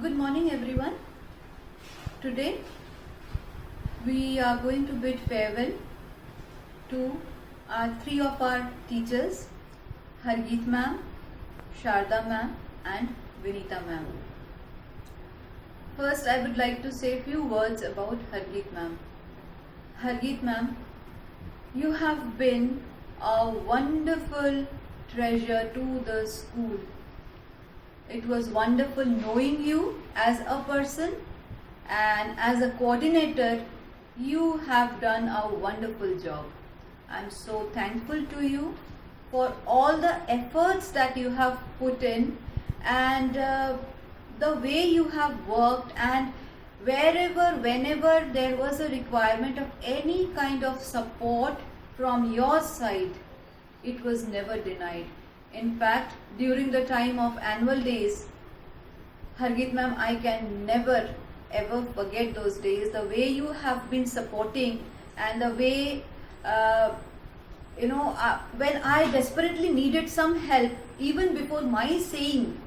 Good morning, everyone. Today we are going to bid farewell to three of our teachers, Hargeet ma'am, Sharda ma'am, and Vinita ma'am. First, I would like to say a few words about Hargeet ma'am. Hargeet ma'am, you have been a wonderful treasure to the school. It was wonderful knowing you as a person, and as a coordinator you have done a wonderful job. I'm so thankful to you for all the efforts that you have put in, and the way you have worked, and whenever there was a requirement of any kind of support from your side, it was never denied. In fact, during the time of annual days, Hargeet ma'am, I can never ever forget those days. The way you have been supporting, and the way when I desperately needed some help, even before my saying,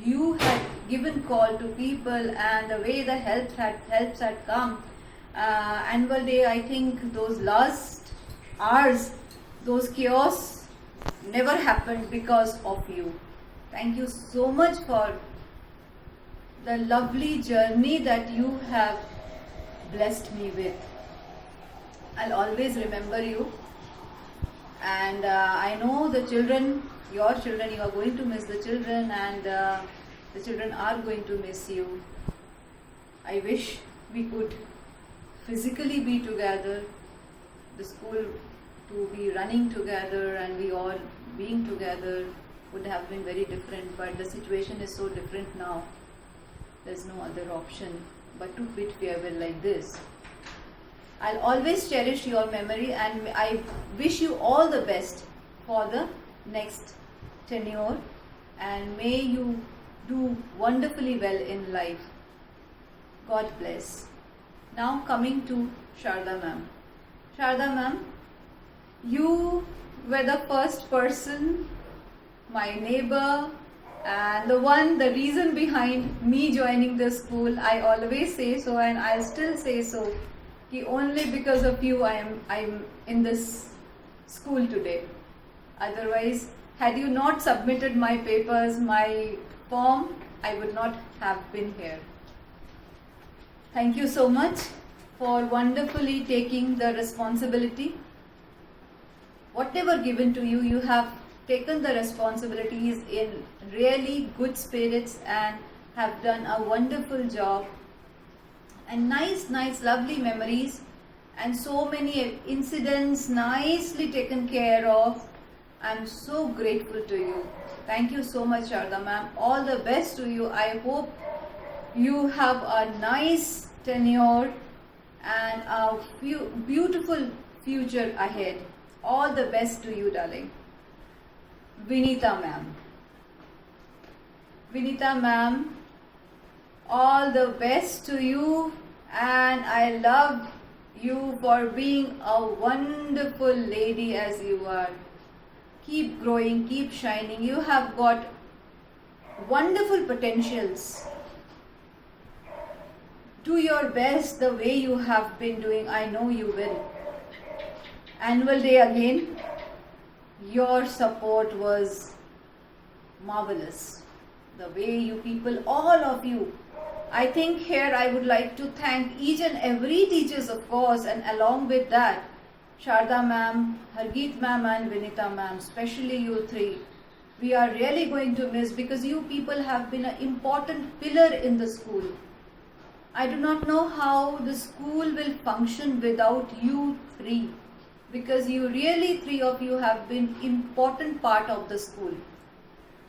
you had given call to people, and the way the helps had come. Annual day, I think those last hours, those chaos never happened because of you. Thank you so much for the lovely journey that you have blessed me with. I'll always remember you, and I know the children, your children, you are going to miss the children, and the children are going to miss you. I wish we could physically be together, the school to be running together, and we all being together would have been very different, but the situation is so different now. There's no other option but to bid farewell like this. I'll always cherish your memory, and I wish you all the best for the next tenure, and may you do wonderfully well in life. God bless. Now coming to Sharda ma'am. Sharda ma'am, you were the first person, my neighbor, and the reason behind me joining the school. I always say so, and I'll still say so, कि only because of you I'm in this school today. Otherwise, had you not submitted my papers, my form, I would not have been here. Thank you so much for wonderfully taking the responsibility. Whatever given to you, you have taken the responsibilities in really good spirits and have done a wonderful job. And nice, lovely memories, and so many incidents nicely taken care of. I'm so grateful to you. Thank you so much, Sharda ma'am. All the best to you. I hope you have a nice tenure and a beautiful future ahead. All the best to you, darling. Vinita ma'am. Vinita ma'am, all the best to you, and I love you for being a wonderful lady as you are. Keep growing, keep shining. You have got wonderful potentials. Do your best the way you have been doing. I know you will. Annual day again, your support was marvelous. The way you people, all of you. I think here I would like to thank each and every teachers, of course, and along with that, Sharda ma'am, Hargeet ma'am, and Vinita ma'am, especially you three. We are really going to miss, because you people have been an important pillar in the school. I do not know how the school will function without you three, because you really, three of you, have been important part of the school.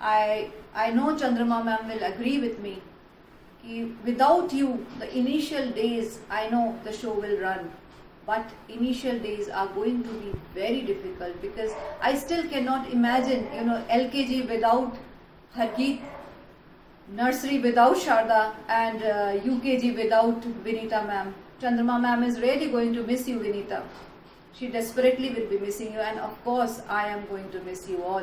I know Chandrama ma'am will agree with me. Without you, the initial days, I know the show will run, but initial days are going to be very difficult, because I still cannot imagine, LKG without Hargeet, nursery without Sharda, and UKG without Vinita ma'am. Chandrama ma'am is really going to miss you, Vinita. She desperately will be missing you, and of course I am going to miss you all.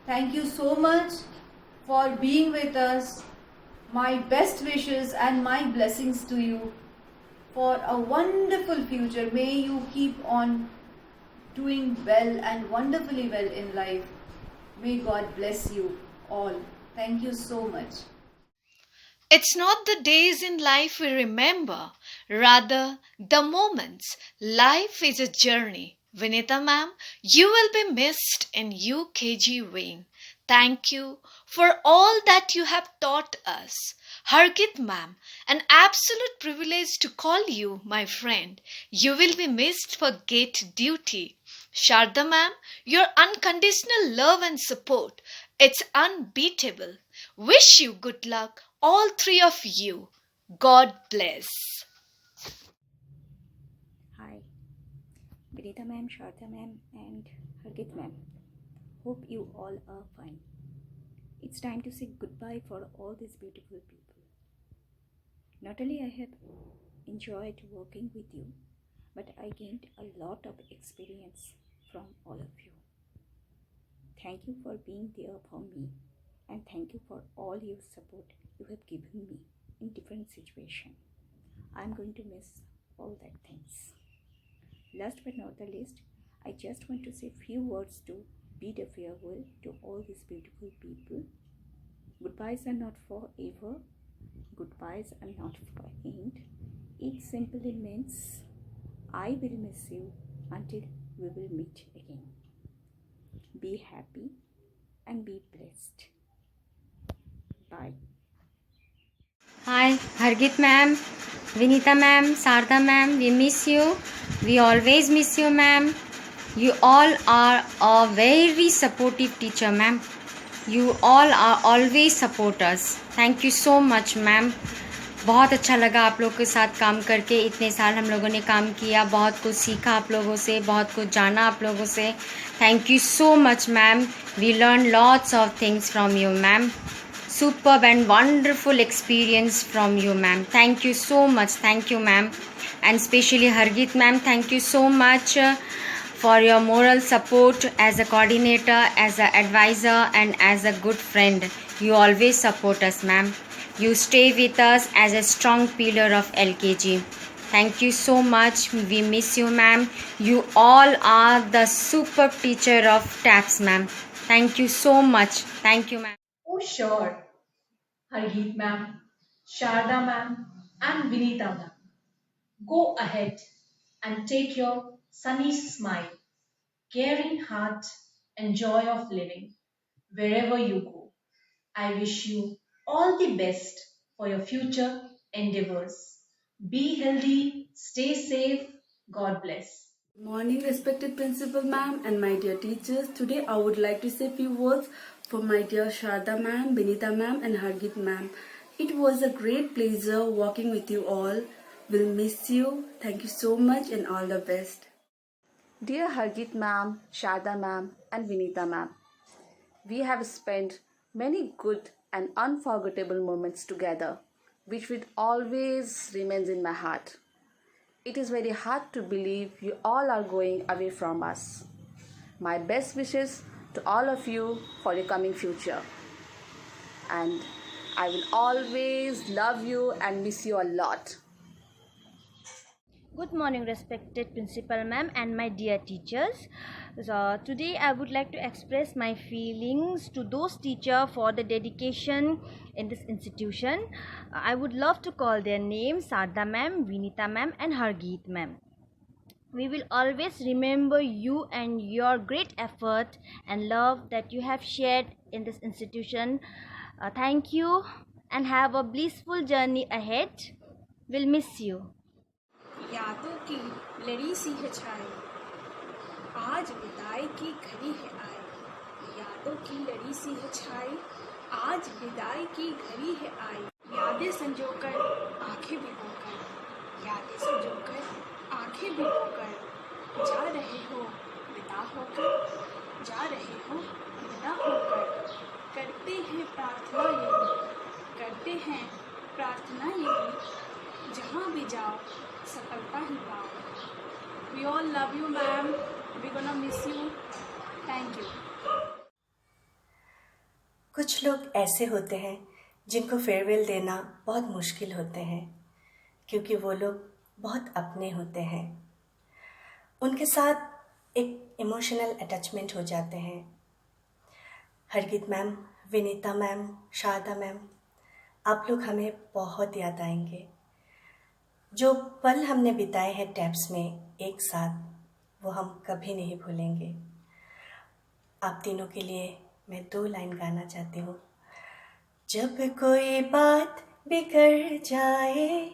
Thank you so much for being with us, my best wishes and my blessings to you for a wonderful future. May you keep on doing well and wonderfully well in life. May God bless you all. Thank you so much. It's not the days in life we remember, rather the moments. Life is a journey. Vinita ma'am, you will be missed in UKG wing. Thank you for all that you have taught us. Hargit ma'am, an absolute privilege to call you my friend. You will be missed for gate duty. Sharda ma'am, your unconditional love and support, it's unbeatable. Wish you good luck, all three of you. God bless. Hi, Vinita ma'am, Sharda ma'am, and Hargit ma'am. Hope you all are fine. It's time to say goodbye for all these beautiful people. Not only I have enjoyed working with you, but I gained a lot of experience from all of you. Thank you for being there for me, and thank you for all your support you have given me in different situations. I'm going to miss all that things. Last but not the least, I just want to say few words to bid a farewell to all these beautiful people. Goodbyes are not forever. Goodbyes are not for end. It simply means I will miss you until we will meet again. Be happy and be blessed. Bye. Hi, Hargit ma'am, Vinita ma'am, Sarda ma'am, we miss you. We always miss you, ma'am. You all are a very supportive teacher, ma'am. You all are always supporters. Thank you so much, ma'am. बहुत अच्छा लगा आप लोग के साथ काम करके. इतने साल हम लोगों ने काम किया, बहुत कुछ सीखा आप लोगों से, बहुत कुछ जाना आप लोगों से. Thank you so much, ma'am. We learned lots of things from you, ma'am. Superb and wonderful experience from you, ma'am. Thank you so much. Thank you, ma'am. And especially Hargit ma'am, thank you so much for your moral support as a coordinator, as an advisor, and as a good friend. You always support us, ma'am. You stay with us as a strong pillar of LKG. Thank you so much. We miss you, ma'am. You all are the superb teacher of TAPS, ma'am. Thank you so much. Thank you, ma'am. Oh, sure. Hargeet ma'am, Sharda ma'am, and Vinita ma'am. Go ahead and take your sunny smile, caring heart, and joy of living wherever you go. I wish you all the best for your future endeavors. Be healthy, stay safe. God bless. Morning, respected principal ma'am and my dear teachers. Today I would like to say a few words for my dear Sharda ma'am, Benita ma'am and Hargit ma'am. It was a great pleasure working with you all. We'll miss you. Thank you so much and all the best. Dear Hargit ma'am, Sharda ma'am and Vinita ma'am, we have spent many good and unforgettable moments together, which will always remain in my heart. It is very hard to believe you all are going away from us. My best wishes to all of you for your coming future. And I will always love you and miss you a lot. Good morning, respected principal ma'am and my dear teachers. So today I would like to express my feelings to those teachers for the dedication in this institution. I would love to call their names: Sarda ma'am, Vinita ma'am and Hargeet ma'am. We will always remember you and your great effort and love that you have shared in this institution. Thank you and have a blissful journey ahead. We'll miss you. यादों की लड़ी सी है छाई, आज विदाई की घड़ी है आई. यादों की लड़ी सी है छाई, आज विदाई की घड़ी है आई. यादें संजोकर आंखें भिगोकर, यादें संजोकर आंखें भिगोकर, जा रहे हो विदा होकर, जा रहे हो विदा होकर. करते हैं प्रार्थना यही, करते हैं प्रार्थना यही, जहाँ भी जाओ सफलता ही पाओ. We all love you, ma'am. We're gonna miss you. Thank you. कुछ लोग ऐसे होते हैं जिनको फेयरवेल देना बहुत मुश्किल होते हैं क्योंकि वो लोग बहुत अपने होते हैं। उनके साथ एक इमोशनल अटैचमेंट हो जाते हैं। Hargeet ma'am, Vineeta ma'am, Sharda ma'am, आप लोग हमें बहुत याद आएंगे। जो पल हमने बिताए हैं टैब्स में एक साथ, वो हम कभी नहीं भूलेंगे। आप तीनों के लिए मैं 2 लाइन गाना चाहती हूँ। जब कोई बात बिगड़ जाए,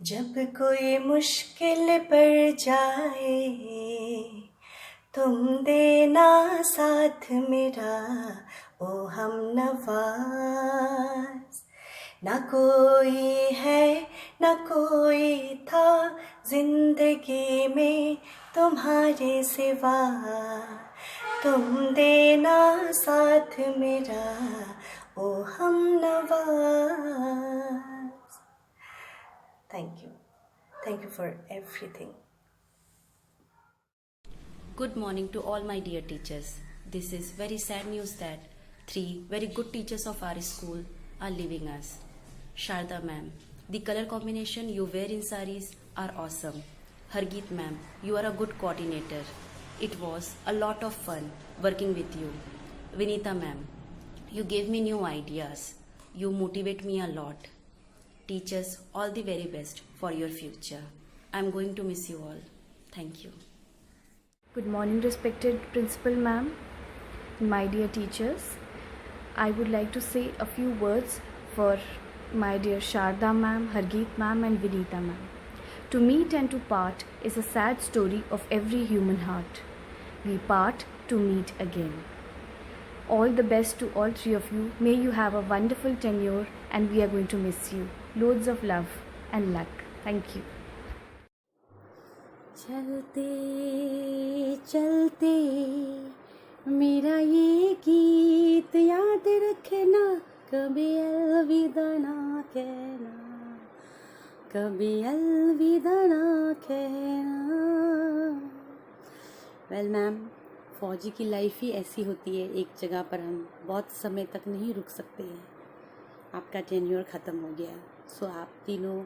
जब कोई मुश्किल पड़ जाए, तुम देना साथ मेरा ओ हम नवाज। ना कोई है ना कोई था जिंदगी में तुम्हारे सिवा, तुम देना साथ मेरा ओ हम Nawaz. Thank you for everything. Good morning to all my dear teachers. This is very sad news that 3 very good teachers of our school are leaving us. Sharda ma'am, the color combination you wear in sarees are awesome. Hargeet ma'am, you are a good coordinator. It was a lot of fun working with you. Vinita ma'am, you gave me new ideas. You motivate me a lot. Teachers, all the very best for your future. I'm going to miss you all. Thank you. Good morning, respected Principal Ma'am, my dear teachers. I would like to say a few words for my dear Sharda Ma'am, Hargeet Ma'am and Vinita Ma'am. To meet and to part is a sad story of every human heart. We part to meet again. All the best to all 3 of you. May you have a wonderful tenure and we are going to miss you. Loads of love and luck. Thank you. चलते चलते मेरा ये गीत याद रखना, कभी अलविदा ना कहना, कभी अलविदा ना कहना। वेल मैम, फौजी की लाइफ ही ऐसी होती है, एक जगह पर हम बहुत समय तक नहीं रुक सकते हैं। आपका टेन्योर ख़त्म हो गया, सो आप तीनों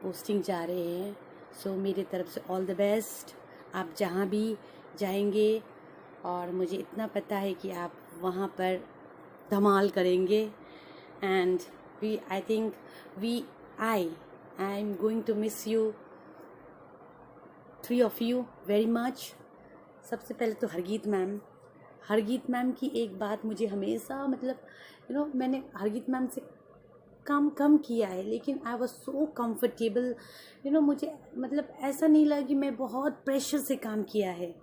पोस्टिंग जा रहे हैं। सो मेरी तरफ से ऑल द बेस्ट। आप जहाँ भी जाएंगे, और मुझे इतना पता है कि आप वहाँ पर धमाल करेंगे। And I think I am going to miss you 3 of you very much. सबसे पहले तो हरगीत मैम की एक बात मुझे हमेशा मतलब मैंने हरगीत मैम से काम कम किया है, लेकिन आई वॉज सो कम्फर्टेबल। मुझे मतलब ऐसा नहीं लगा कि मैं बहुत प्रेशर से काम किया है।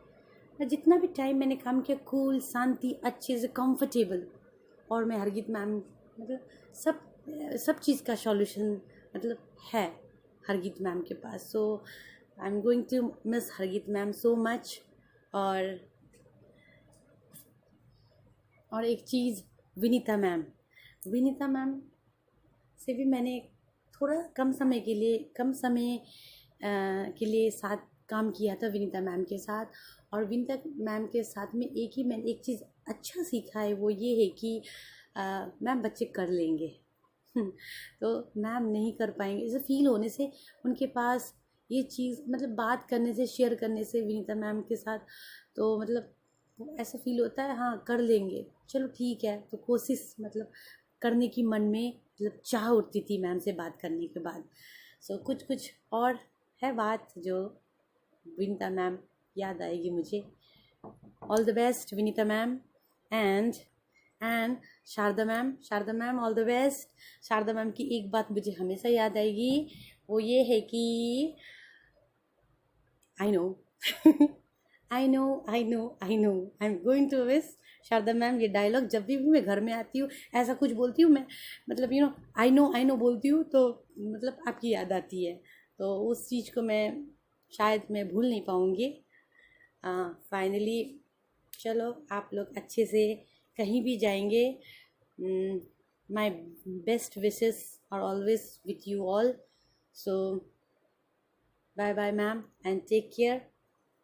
जितना भी टाइम मैंने काम किया, कूल, शांति, अच्छे से कंफर्टेबल। और मैं हरगीत मैम मतलब सब चीज़ का सॉल्यूशन है हरगीत मैम के पास। So I am going to miss Hargeet ma'am so much. और एक चीज़, विनीता मैम से भी मैंने थोड़ा कम समय के लिए साथ काम किया था विनीता मैम के साथ। और विनीता मैम के साथ में मैंने एक चीज़ अच्छा सीखा है, वो ये है कि मैम बच्चे कर लेंगे। तो मैम नहीं कर पाएंगे, ऐसे फील होने से उनके पास ये चीज़ मतलब बात करने से, शेयर करने से विनीता मैम के साथ, तो मतलब ऐसा फील होता है हाँ कर लेंगे, चलो ठीक है। तो कोशिश मतलब करने की मन में मतलब चाह उठती थी मैम से बात करने के बाद। सो कुछ और है बात जो विनीता मैम याद आएगी मुझे। All the best Vinita ma'am and Sharda ma'am all the best. Sharda ma'am की एक बात मुझे हमेशा याद आएगी, वो ये है कि I know I am going to miss Sharda ma'am. ये डायलॉग जब भी मैं घर में आती हूँ ऐसा कुछ बोलती हूँ मैं, मतलब आई नो बोलती हूँ, तो मतलब आपकी याद आती है। तो उस चीज़ को शायद मैं भूल नहीं पाऊँगी। फाइनली चलो आप लोग अच्छे से कहीं भी जाएंगे। My best wishes are always with you all. So bye bye ma'am and take care.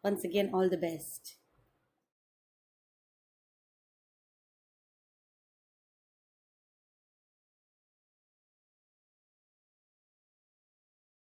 Once again, all the best.